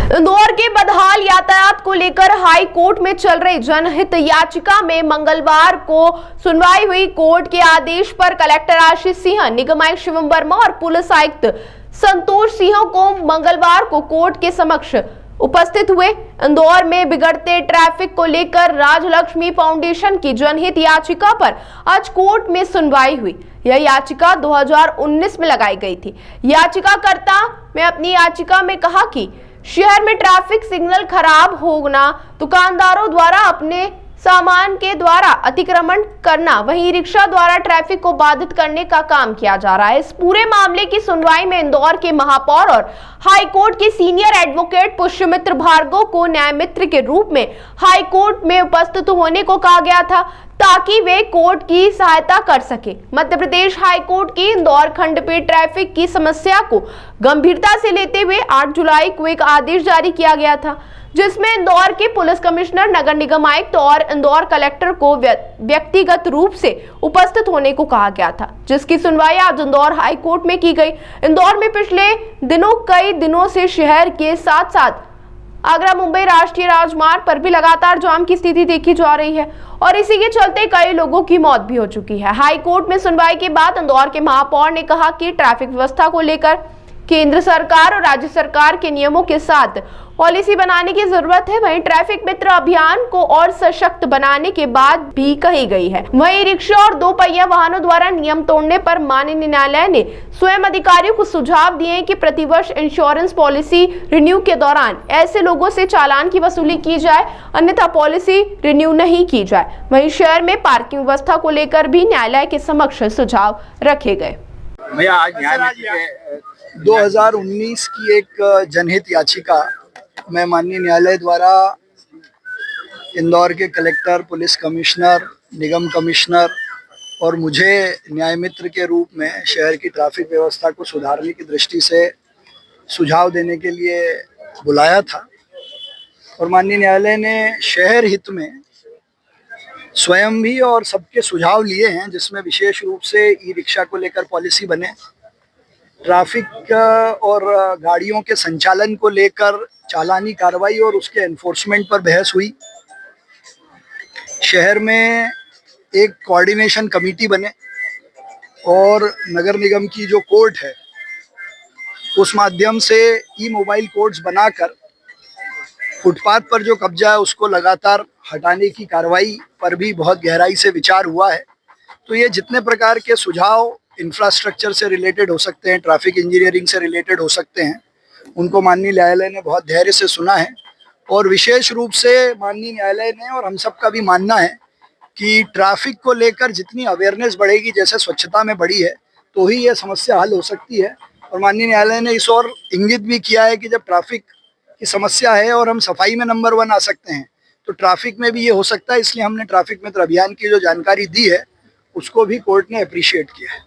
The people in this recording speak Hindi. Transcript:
इंदौर के बदहाल यातायात को लेकर हाई कोर्ट में चल रही जनहित याचिका में मंगलवार को सुनवाई हुई। कोर्ट के आदेश पर कलेक्टर आशीष सिंह, निगम आयुक्त शिवम वर्मा और पुलिस आयुक्त संतोष सिंह को मंगलवार को कोर्ट के समक्ष उपस्थित हुए। इंदौर में बिगड़ते ट्रैफिक को लेकर राजलक्ष्मी फाउंडेशन की जनहित याचिका पर आज कोर्ट में सुनवाई हुई। यह याचिका 2019 में लगाई गई थी। याचिकाकर्ता ने अपनी याचिका में कहा कि शहर में ट्रैफिक सिग्नल खराब होना, दुकानदारों द्वारा अपने सामान के द्वारा अतिक्रमण करना, वहीं रिक्शा द्वारा ट्रैफिक को बाधित करने का काम किया जा रहा है। इस पूरे मामले की सुनवाई में इंदौर के महापौर और हाई कोर्ट के सीनियर एडवोकेट पुष्यमित्र भार्गव को न्याय मित्र के रूप में हाई कोर्ट में उपस्थित होने को कहा गया था ताकि वे कोर्ट की सहायता कर सके। मध्य प्रदेश हाई कोर्ट की इंदौर खंडपीठ ट्रैफिक की समस्या को गंभीरता से लेते हुए 8 जुलाई को एक आदेश जारी किया गया था, जिसमें इंदौर के पुलिस कमिश्नर, नगर निगम आयुक्त और इंदौर कलेक्टर को व्यक्तिगत रूप से उपस्थित होने को कहा गया था, जिसकी सुनवाई आज इंदौर हाई कोर्ट में की गई। इंदौर में पिछले दिनों कई दिनों से शहर के साथ साथ आगरा मुंबई राष्ट्रीय राजमार्ग पर भी लगातार जाम की स्थिति देखी जा रही है और इसी के चलते कई लोगों की मौत भी हो चुकी है। हाई कोर्ट में सुनवाई के बाद इंदौर के महापौर ने कहा कि ट्रैफिक व्यवस्था को लेकर केंद्र सरकार और राज्य सरकार के नियमों के साथ पॉलिसी बनाने की जरूरत है। वहीं ट्रैफिक मित्र अभियान को और सशक्त बनाने के बाद भी कही गई है। वहीं रिक्शा और 2 पहिया वाहनों द्वारा नियम तोड़ने पर माननीय न्यायालय ने स्वयं अधिकारियों को सुझाव दिए कि प्रतिवर्ष इंश्योरेंस पॉलिसी रिन्यू के दौरान ऐसे लोगों से चालान की वसूली की जाए, अन्यथा पॉलिसी रिन्यू नहीं की जाए। वहीं शहर में पार्किंग व्यवस्था को लेकर भी न्यायालय के समक्ष सुझाव रखे गए। 2019 की एक जनहित याचिका में माननीय न्यायालय द्वारा इंदौर के कलेक्टर, पुलिस कमिश्नर, निगम कमिश्नर और मुझे न्याय मित्र के रूप में शहर की ट्रैफिक व्यवस्था को सुधारने की दृष्टि से सुझाव देने के लिए बुलाया था और माननीय न्यायालय ने शहर हित में स्वयं भी और सबके सुझाव लिए हैं, जिसमें विशेष रूप से ई रिक्शा को लेकर पॉलिसी बने, ट्रैफिक और गाड़ियों के संचालन को लेकर चालानी कार्रवाई और उसके एनफोर्समेंट पर बहस हुई। शहर में एक कोऑर्डिनेशन कमेटी बने और नगर निगम की जो कोर्ट है उस माध्यम से ई मोबाइल कोर्ट्स बनाकर फुटपाथ पर जो कब्जा है उसको लगातार हटाने की कार्रवाई पर भी बहुत गहराई से विचार हुआ है। तो ये जितने प्रकार के सुझाव इंफ्रास्ट्रक्चर से रिलेटेड हो सकते हैं, ट्रैफिक इंजीनियरिंग से रिलेटेड हो सकते हैं, उनको माननीय न्यायालय ने बहुत धैर्य से सुना है और विशेष रूप से माननीय न्यायालय ने और हम सबका भी मानना है कि ट्रैफिक को लेकर जितनी अवेयरनेस बढ़ेगी, जैसे स्वच्छता में बढ़ी है, तो ही यह समस्या हल हो सकती है। और माननीय न्यायालय ने इस ओर इंगित भी किया है कि जब ट्रैफिक की समस्या है और हम सफाई में नंबर 1 आ सकते हैं, तो ट्रैफिक में भी ये हो सकता है। इसलिए हमने ट्रैफिक मित्र अभियान की जो जानकारी दी है उसको भी कोर्ट ने अप्रिशिएट किया है।